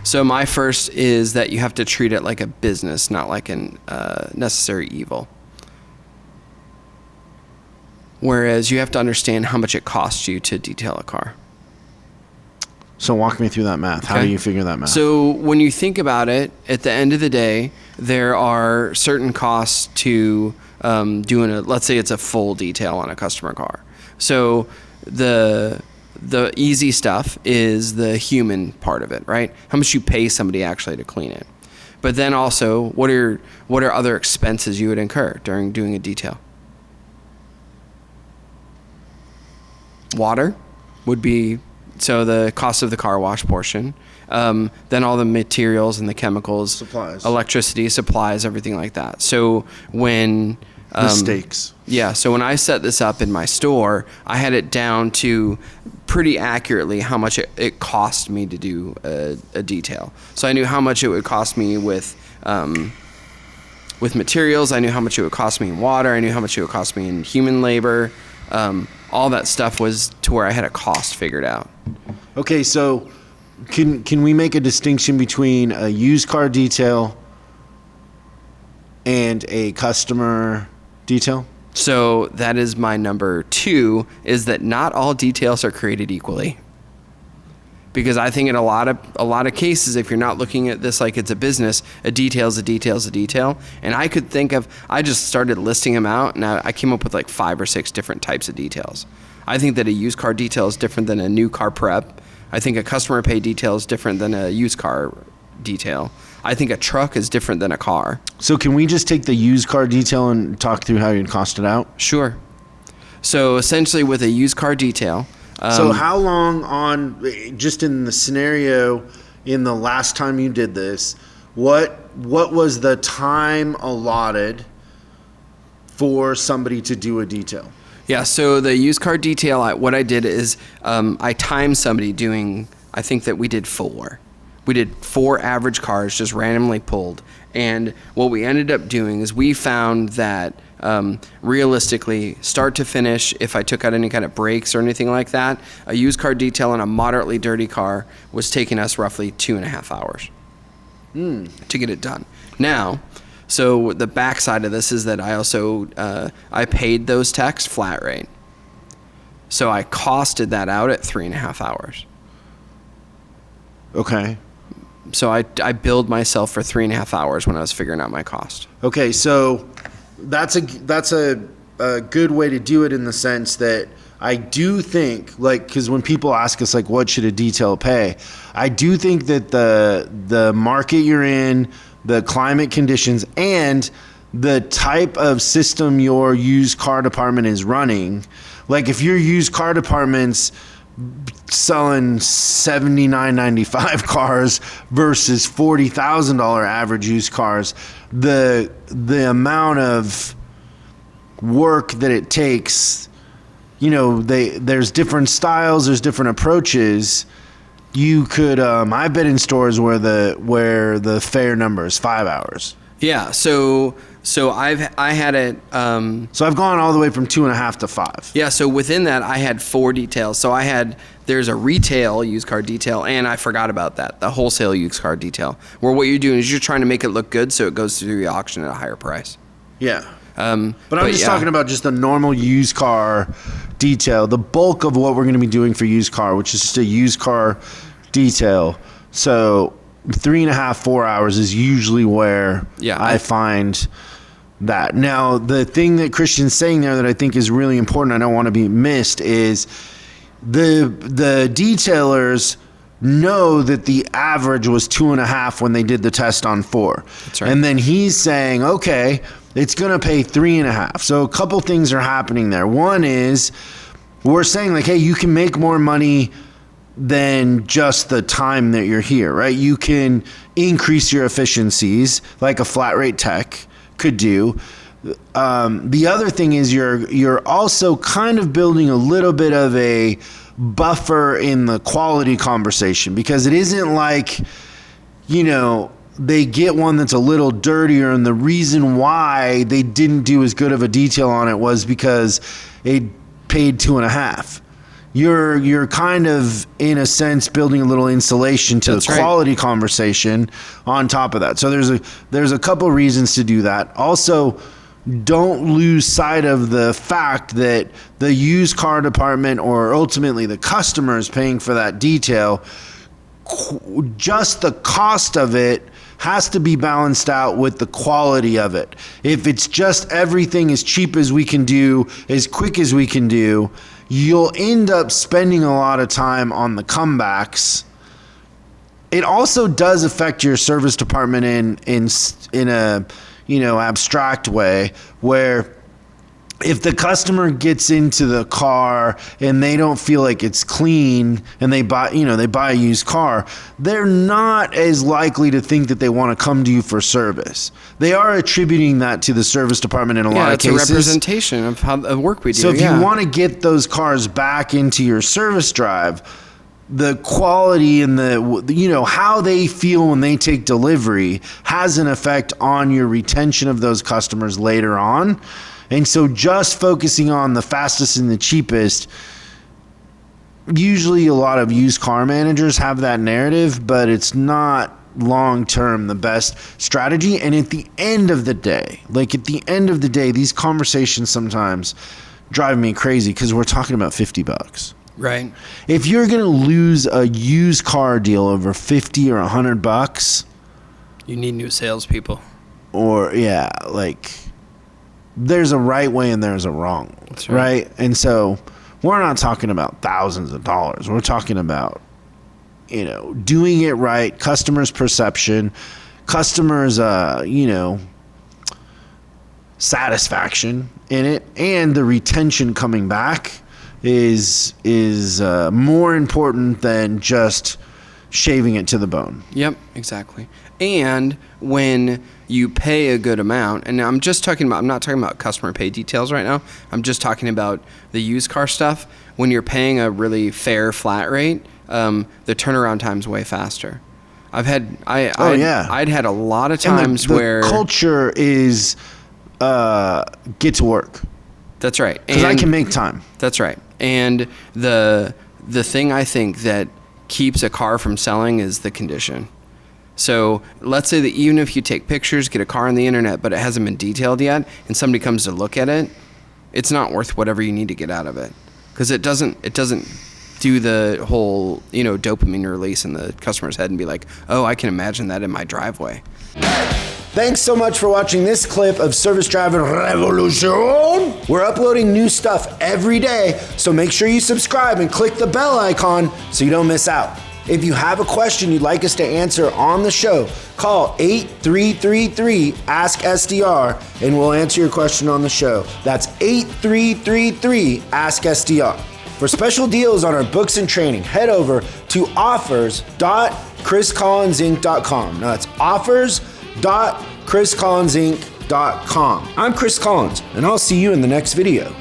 So my first is that you have to treat it like a business, not like an necessary evil. Whereas you have to understand how much it costs you to detail a car. So walk me through that math. How do you figure that math? So when you think about it, at the end of the day, there are certain costs to doing let's say it's a full detail on a customer car. So the easy stuff is the human part of it, right? How much you pay somebody actually to clean it. But then also, what are other expenses you would incur during doing a detail? Water would be, so the cost of the car wash portion. Then all the materials and the chemicals, supplies, electricity, supplies, everything like that. So when mistakes. Yeah. So when I set this up in my store, I had it down to pretty accurately how much it cost me to do a detail. So I knew how much it would cost me with materials. I knew how much it would cost me in water. I knew how much it would cost me in human labor. All that stuff was to where I had a cost figured out. Okay, so can we make a distinction between a used car detail and a customer detail? So that is my number 2, is that not all details are created equally. Because I think in a lot of cases, if you're not looking at this like it's a business, a detail is a detail is a detail. And I just started listing them out, and I came up with like 5 or 6 different types of details. I think that a used car detail is different than a new car prep. I think a customer pay detail is different than a used car detail. I think a truck is different than a car. So can we just take the used car detail and talk through how you'd cost it out? Sure. So essentially with a used car detail, so how long on, just in the scenario, in the last time you did this, what was the time allotted for somebody to do a detail? Yeah, so the used car detail, what I did is I timed somebody doing, I think that we did 4. We did 4 average cars just randomly pulled. And what we ended up doing is we found that realistically, start to finish, if I took out any kind of brakes or anything like that, a used car detail on a moderately dirty car was taking us roughly 2.5 hours to get it done. Now, so the backside of this is that I also, I paid those techs flat rate. So I costed that out at 3.5 hours. Okay. So I billed myself for 3.5 hours when I was figuring out my cost. Okay, so that's a good way to do it, in the sense that I do think, like, because when people ask us like what should a detail pay, I do think that the market you're in, the climate conditions, and the type of system your used car department is running, like if your used car department's selling $79.95 cars versus $40,000 average used cars, the amount of work that it takes, there's different styles, there's different approaches. You could I've been in stores where the fair number is 5 hours. Yeah, so I had it. So I've gone all the way from 2.5 to 5. Yeah, so within that I had 4 details. So there's a retail used car detail, and I forgot about that, the wholesale used car detail, where what you're doing is you're trying to make it look good so it goes through the auction at a higher price. Yeah. But I'm just talking about just the normal used car detail, the bulk of what we're going to be doing for used car, which is just a used car detail. So 3.5, 4 hours is usually where I find that. Now, the thing that Christian's saying there that I think is really important, I don't want to be missed, is the detailers know that the average was 2.5 when they did the test on 4. That's right. And then he's saying, okay, it's going to pay 3.5. So a couple things are happening there. One is we're saying like, hey, you can make more money than just the time that you're here, right? You can increase your efficiencies like a flat rate tech could do. The other thing is you're also kind of building a little bit of a buffer in the quality conversation, because it isn't like, they get one that's a little dirtier, and the reason why they didn't do as good of a detail on it was because it paid 2.5. you're kind of, in a sense, building a little insulation to That's the right. quality conversation on top of that. So there's a couple reasons to do that. Also, don't lose sight of the fact that the used car department, or ultimately the customer, is paying for that detail. Just the cost of it has to be balanced out with the quality of it. If it's just everything as cheap as we can do, as quick as we can do, you'll end up spending a lot of time on the comebacks. It also does affect your service department in a abstract way, where if the customer gets into the car and they don't feel like it's clean, and they buy a used car, they're not as likely to think that they want to come to you for service. They are attributing that to the service department in a lot of cases. It's a representation of how the work we do. So if you want to get those cars back into your service drive, the quality and the how they feel when they take delivery has an effect on your retention of those customers later on. And so just focusing on the fastest and the cheapest, usually a lot of used car managers have that narrative, but it's not long-term the best strategy. And at the end of the day, these conversations sometimes drive me crazy, because we're talking about $50. Right. If you're going to lose a used car deal over $50 or $100, you need new salespeople. Or there's a right way and there's a wrong way. That's right. And so we're not talking about thousands of dollars. We're talking about, doing it right, customers' perception, customers', satisfaction in it, and the retention coming back is more important than just shaving it to the bone. Yep, exactly. And when you pay a good amount, and I'm not talking about customer pay details right now. I'm just talking about the used car stuff. When you're paying a really fair flat rate, the turnaround time's way faster. I'd had a lot of times where the culture is get to work. That's right. Because I can make time. That's right. And the thing I think that keeps a car from selling is the condition. So let's say that even if you take pictures, get a car on the internet, but it hasn't been detailed yet, and somebody comes to look at it, it's not worth whatever you need to get out of it, because it doesn't do the whole dopamine release in the customer's head and be like, oh, I can imagine that in my driveway. Thanks so much for watching this clip of Service Driving Revolution. We're uploading new stuff every day, so make sure you subscribe and click the bell icon so you don't miss out. If you have a question you'd like us to answer on the show, call 8333-ASK-SDR and we'll answer your question on the show. That's 8333-ASK-SDR. For special deals on our books and training, head over to offers.chriscollinsinc.com. Now that's offers.chriscollinsinc.com. I'm Chris Collins, and I'll see you in the next video.